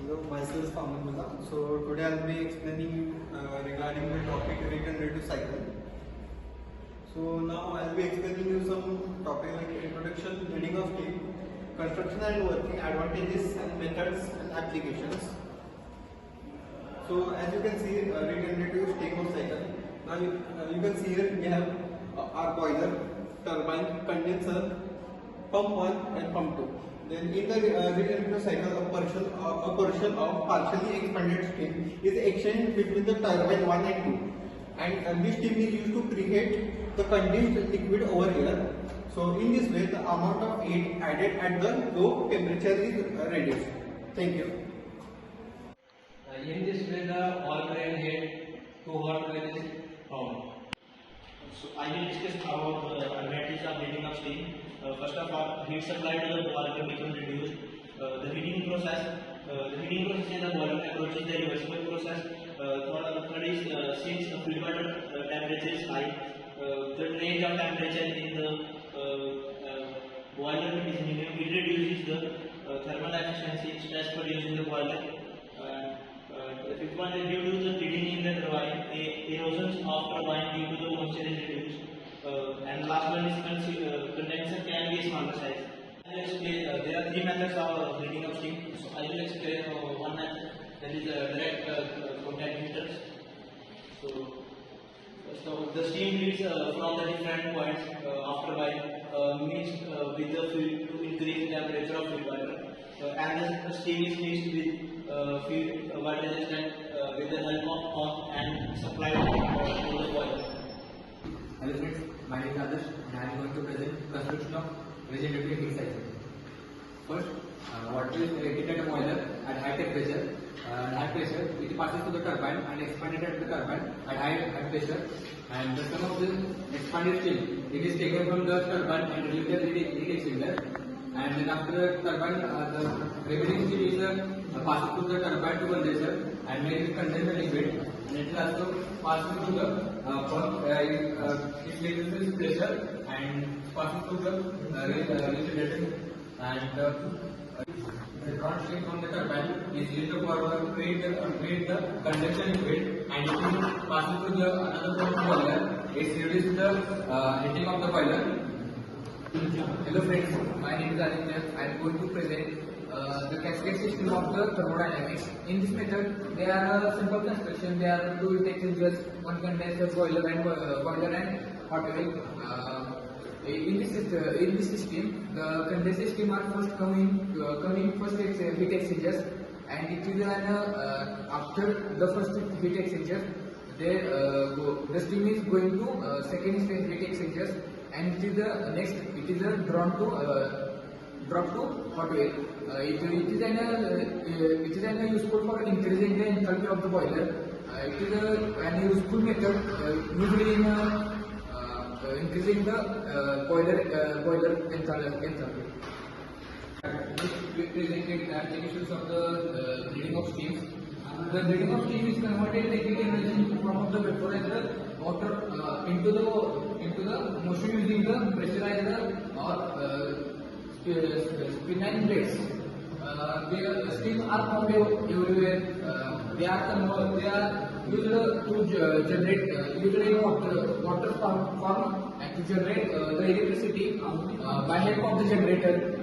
Hello, myself Aman. So today I'll be explaining regarding the topic regenerative cycle. So now I'll be explaining you some topic like introduction, building of team, construction and working, advantages and methods and applications. So as you can see, regenerative steam cycle. Now you can see here we have our boiler, turbine, condenser, pump 1 and pump 2. Then in the regenerative cycle, a portion of partially expanded steam is exchanged between the turbine 1 and 2, and this steam is used to preheat the condensed liquid over here. So in this way, the amount of heat added at the low temperature is reduced. Thank you. In this way, the all grain head to hot oil is found. So I will discuss about the advantage of heating of steam. First of all, heat supply to the boiler becomes reduced. The heating process in the boiler approaches the reversible process. Third is since the fluid water temperature is high, the range of temperature in the boiler is minimum. It reduces the thermal efficiency stress produced in the boiler. The fifth one is due to the bleeding in the turbine, erosions of turbine due to the moisture is reduced. And last one is condenser can be smaller size. I will explain, there are three methods of heating of steam. So I will explain one method, that is direct contact heaters. So the steam leaves from the different points of turbine mixed with the fluid to increase the temperature of fluid water. And the steam is mixed with fluid water resistant with the help of pump and supplied to the boiler. Hello friends, my name is Adarsh and I am going to present construction of regenerative heat cycle. First, water is heated at a boiler at high temperature. It passes to the turbine and expanded at the turbine at high pressure. And the some of the expanded steam, it is taken from the turbine and released to the heat exchanger. And then after the turbine, the remaining steam is passed to the turbine to condenser and made it condense the liquid. And it will also pass through the pump. It reduces pressure and passes through the refrigerator. And the drawn steam from the turbine is used for create the condenser liquid, and it will pass through the another boiler. It reduces the heating of the boiler. Hello friends, my name is Aditya. I am going to present the cascade system of the thermodynamics. In this method, there are a simple construction. There are two heat exchangers, one condenser, boiler and hot oil. In this system, the condenser steam are first coming first heat exchangers, and it is after the first heat exchanger, the steam is going to second heat exchangers, and it is drop to hot oil. It is an useful for increasing the enthalpy of the boiler. It is an useful method usually in increasing the boiler enthalpy. We presented the applications of the breeding of steam. The breeding of steam is converted electric energy in the form of the vaporizer water into the motion using the pressurizer or spinning blades. The steam are found everywhere. They are used to generate usually water form and to generate the electricity by help of the generator.